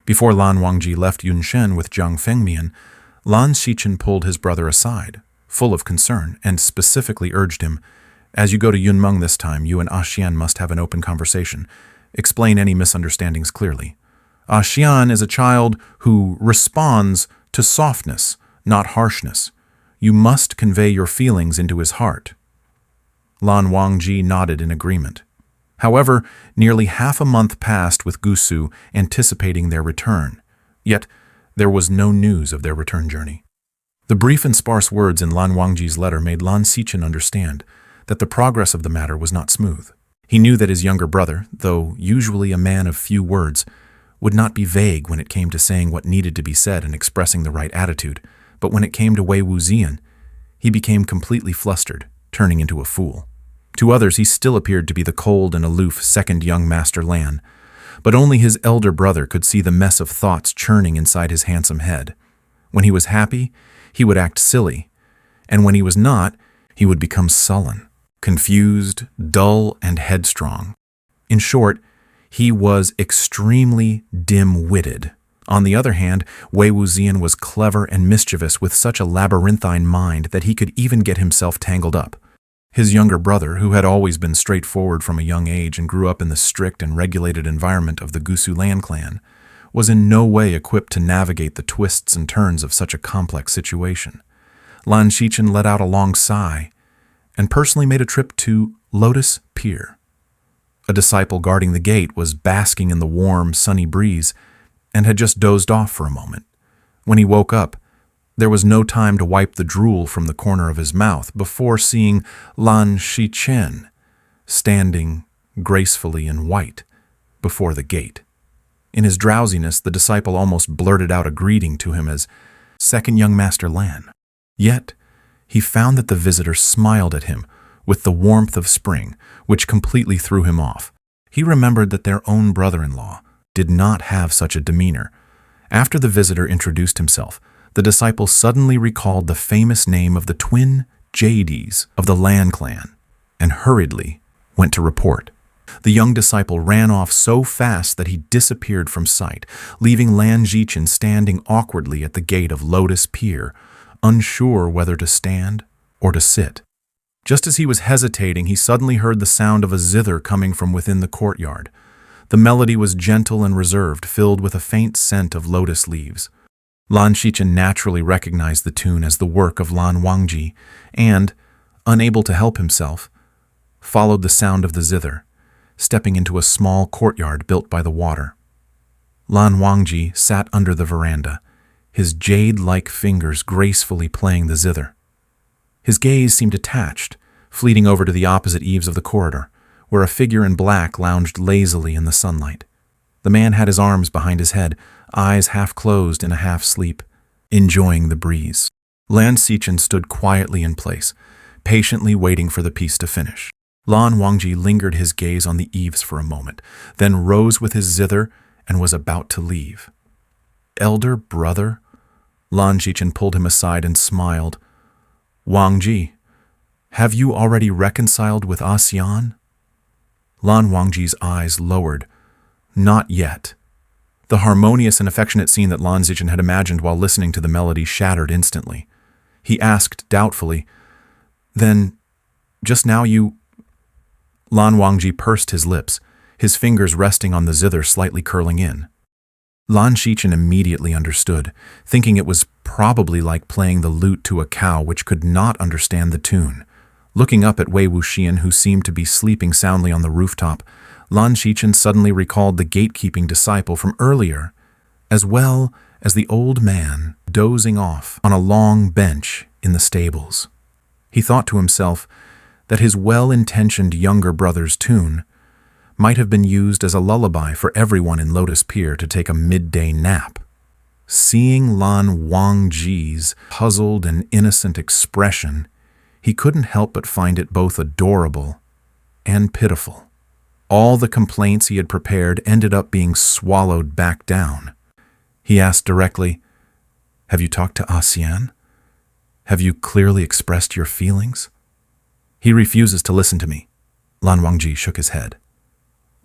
Before Lan Wangji left Yunmeng with Jiang Fengmian, Lan Xichen pulled his brother aside, full of concern, and specifically urged him, "As you go to Yunmeng this time, you and Xian must have an open conversation. Explain any misunderstandings clearly. Xian is a child who responds to softness, not harshness. You must convey your feelings into his heart." Lan Wangji nodded in agreement. However, nearly half a month passed with Gusu anticipating their return, yet there was no news of their return journey. The brief and sparse words in Lan Wangji's letter made Lan Xichen understand that the progress of the matter was not smooth. He knew that his younger brother, though usually a man of few words, would not be vague when it came to saying what needed to be said and expressing the right attitude, but when it came to Wei Wuxian, he became completely flustered, turning into a fool. To others, he still appeared to be the cold and aloof second young Master Lan, but only his elder brother could see the mess of thoughts churning inside his handsome head. When he was happy, he would act silly, and when he was not, he would become sullen, confused, dull, and headstrong. In short, he was extremely dim-witted. On the other hand, Wei Wuxian was clever and mischievous with such a labyrinthine mind that he could even get himself tangled up. His younger brother, who had always been straightforward from a young age and grew up in the strict and regulated environment of the Gusu Lan clan, was in no way equipped to navigate the twists and turns of such a complex situation. Lan Xichen let out a long sigh and personally made a trip to Lotus Pier. A disciple guarding the gate was basking in the warm, sunny breeze and had just dozed off for a moment. When he woke up, there was no time to wipe the drool from the corner of his mouth before seeing Lan Xichen standing gracefully in white before the gate. In his drowsiness, the disciple almost blurted out a greeting to him as Second Young Master Lan. Yet, he found that the visitor smiled at him with the warmth of spring, which completely threw him off. He remembered that their own brother-in-law did not have such a demeanor. After the visitor introduced himself, the disciple suddenly recalled the famous name of the twin Jades of the Lan clan and hurriedly went to report. The young disciple ran off so fast that he disappeared from sight, leaving Lan Xichen standing awkwardly at the gate of Lotus Pier, unsure whether to stand or to sit. Just as he was hesitating, he suddenly heard the sound of a zither coming from within the courtyard. The melody was gentle and reserved, filled with a faint scent of lotus leaves. Lan Xichen naturally recognized the tune as the work of Lan Wangji and, unable to help himself, followed the sound of the zither, stepping into a small courtyard built by the water. Lan Wangji sat under the veranda, his jade-like fingers gracefully playing the zither. His gaze seemed attached, fleeting over to the opposite eaves of the corridor, where a figure in black lounged lazily in the sunlight. The man had his arms behind his head, eyes half closed in a half-sleep, enjoying the breeze. Lan Xichen stood quietly in place, patiently waiting for the piece to finish. Lan Wangji lingered his gaze on the eaves for a moment, then rose with his zither and was about to leave. "Elder brother?" Lan Xichen pulled him aside and smiled. "Wangji, have you already reconciled with Xian?" Lan Wangji's eyes lowered. Not yet. The harmonious and affectionate scene that Lan Xichen had imagined while listening to the melody shattered instantly. He asked doubtfully, "Then, just now you—" Lan Wangji pursed his lips, his fingers resting on the zither slightly curling in. Lan Xichen immediately understood, thinking it was probably like playing the lute to a cow which could not understand the tune. Looking up at Wei Wuxian, who seemed to be sleeping soundly on the rooftop, Lan Xichen suddenly recalled the gatekeeping disciple from earlier, as well as the old man dozing off on a long bench in the stables. He thought to himself that his well-intentioned younger brother's tune might have been used as a lullaby for everyone in Lotus Pier to take a midday nap. Seeing Lan Wangji's puzzled and innocent expression, he couldn't help but find it both adorable and pitiful. All the complaints he had prepared ended up being swallowed back down. He asked directly, "Have you talked to Xian? Have you clearly expressed your feelings?" "He refuses to listen to me." Lan Wangji shook his head.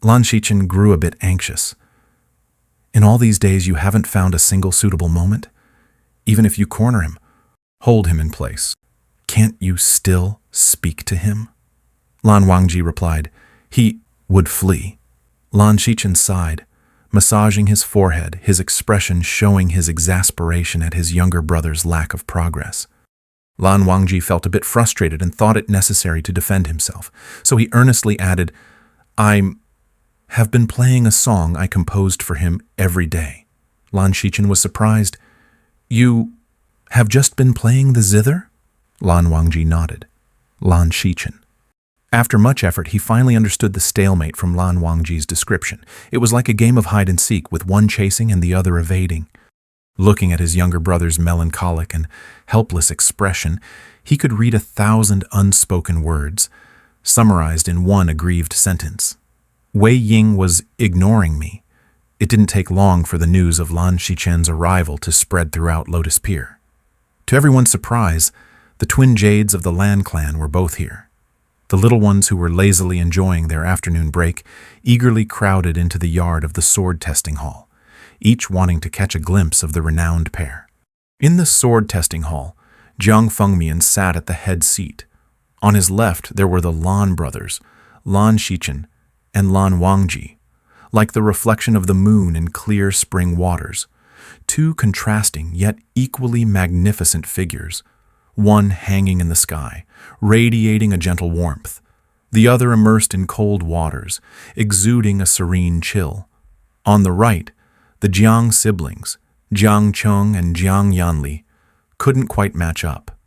Lan Xichen grew a bit anxious. In all these days you haven't found a single suitable moment? Even if you corner him, hold him in place. Can't you still speak to him? Lan Wangji replied, he would flee. Lan Xichen sighed, massaging his forehead, his expression showing his exasperation at his younger brother's lack of progress. Lan Wangji felt a bit frustrated and thought it necessary to defend himself, so he earnestly added, I have been playing a song I composed for him every day. Lan Xichen was surprised. You have just been playing the zither? Lan Wangji nodded. Lan Xichen. After much effort, he finally understood the stalemate from Lan Wangji's description. It was like a game of hide-and-seek, with one chasing and the other evading. Looking at his younger brother's melancholic and helpless expression, he could read 1,000 unspoken words, summarized in one aggrieved sentence. Wei Ying was ignoring me. It didn't take long for the news of Lan Xichen's arrival to spread throughout Lotus Pier. To everyone's surprise, the twin jades of the Lan clan were both here. The little ones who were lazily enjoying their afternoon break eagerly crowded into the yard of the sword testing hall, each wanting to catch a glimpse of the renowned pair. In the sword testing hall, Jiang Fengmian sat at the head seat. On his left there were the Lan brothers, Lan Xichen and Lan Wangji, like the reflection of the moon in clear spring waters, two contrasting yet equally magnificent figures, one hanging in the sky, radiating a gentle warmth, the other immersed in cold waters, exuding a serene chill. On the right, the Jiang siblings, Jiang Cheng and Jiang Yanli, couldn't quite match up.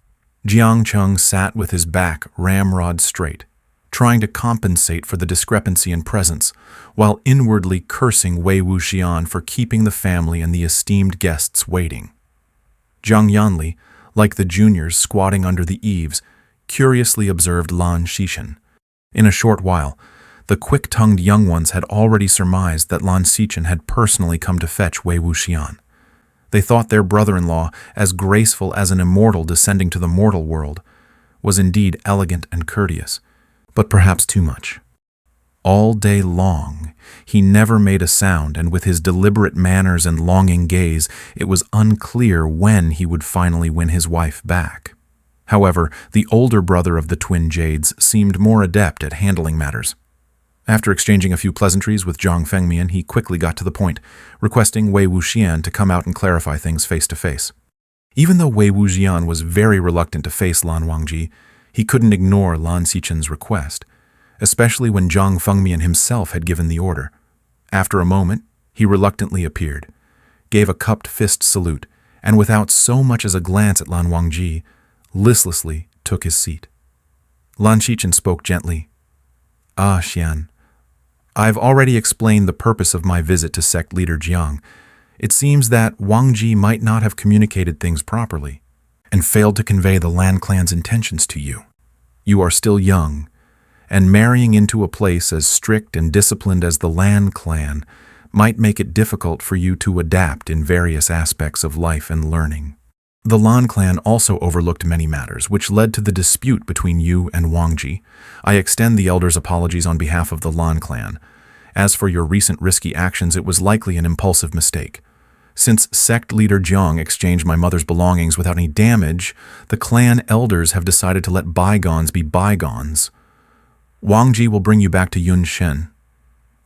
Jiang Cheng sat with his back ramrod straight, trying to compensate for the discrepancy in presence, while inwardly cursing Wei Wuxian for keeping the family and the esteemed guests waiting. Jiang Yanli, like the juniors squatting under the eaves, curiously observed Lan Xichen. In a short while, the quick-tongued young ones had already surmised that Lan Xichen had personally come to fetch Wei Wuxian. They thought their brother-in-law, as graceful as an immortal descending to the mortal world, was indeed elegant and courteous, but perhaps too much. All day long, he never made a sound, and with his deliberate manners and longing gaze, it was unclear when he would finally win his wife back. However, the older brother of the twin jades seemed more adept at handling matters. After exchanging a few pleasantries with Zhang Fengmian, he quickly got to the point, requesting Wei Wuxian to come out and clarify things face to face. Even though Wei Wuxian was very reluctant to face Lan Wangji, he couldn't ignore Lan Xichen's request, especially when Zhang Fengmian himself had given the order. After a moment, he reluctantly appeared, gave a cupped fist salute, and without so much as a glance at Lan Wangji, listlessly took his seat. Lan Xichen spoke gently. Ah, Xian, I've already explained the purpose of my visit to sect leader Jiang. It seems that Wangji might not have communicated things properly and failed to convey the Lan clan's intentions to you. You are still young, and marrying into a place as strict and disciplined as the Lan clan might make it difficult for you to adapt in various aspects of life and learning. The Lan clan also overlooked many matters, which led to the dispute between you and Wangji. I extend the elders' apologies on behalf of the Lan clan. As for your recent risky actions, it was likely an impulsive mistake. Since sect leader Jiang exchanged my mother's belongings without any damage, the clan elders have decided to let bygones be bygones. Wangji will bring you back to Yunmeng.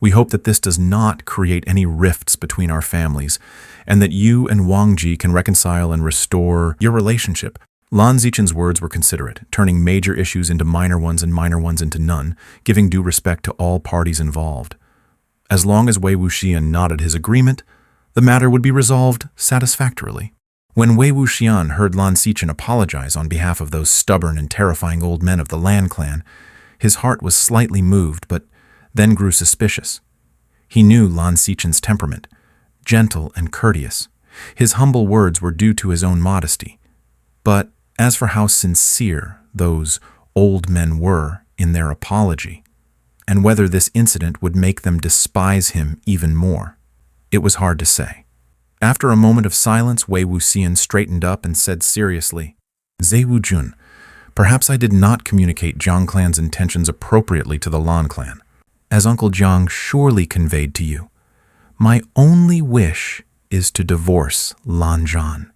We hope that this does not create any rifts between our families, and that you and Wangji can reconcile and restore your relationship. Lan Xichen's words were considerate, turning major issues into minor ones and minor ones into none, giving due respect to all parties involved. As long as Wei Wuxian nodded his agreement, the matter would be resolved satisfactorily. When Wei Wuxian heard Lan Xichen apologize on behalf of those stubborn and terrifying old men of the Lan clan, his heart was slightly moved, but then grew suspicious. He knew Lan Xichen's temperament, gentle and courteous. His humble words were due to his own modesty. But as for how sincere those old men were in their apology, and whether this incident would make them despise him even more, it was hard to say. After a moment of silence, Wei Wuxian straightened up and said seriously, Zhe Wujun, perhaps I did not communicate Jiang clan's intentions appropriately to the Lan clan, as Uncle Jiang surely conveyed to you. My only wish is to divorce Lan Zhan.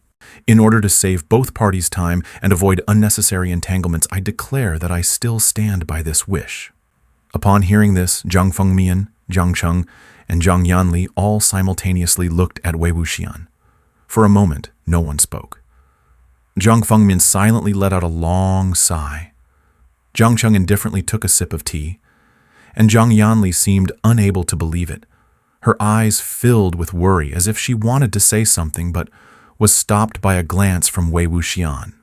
In order to save both parties' time and avoid unnecessary entanglements, I declare that I still stand by this wish." Upon hearing this, Zhang Fengmian, Jiang Cheng, and Zhang Yanli all simultaneously looked at Wei Wuxian. For a moment, no one spoke. Zhang Fengmian silently let out a long sigh. Jiang Cheng indifferently took a sip of tea, and Zhang Yanli seemed unable to believe it. Her eyes filled with worry, as if she wanted to say something but was stopped by a glance from Wei Wuxian.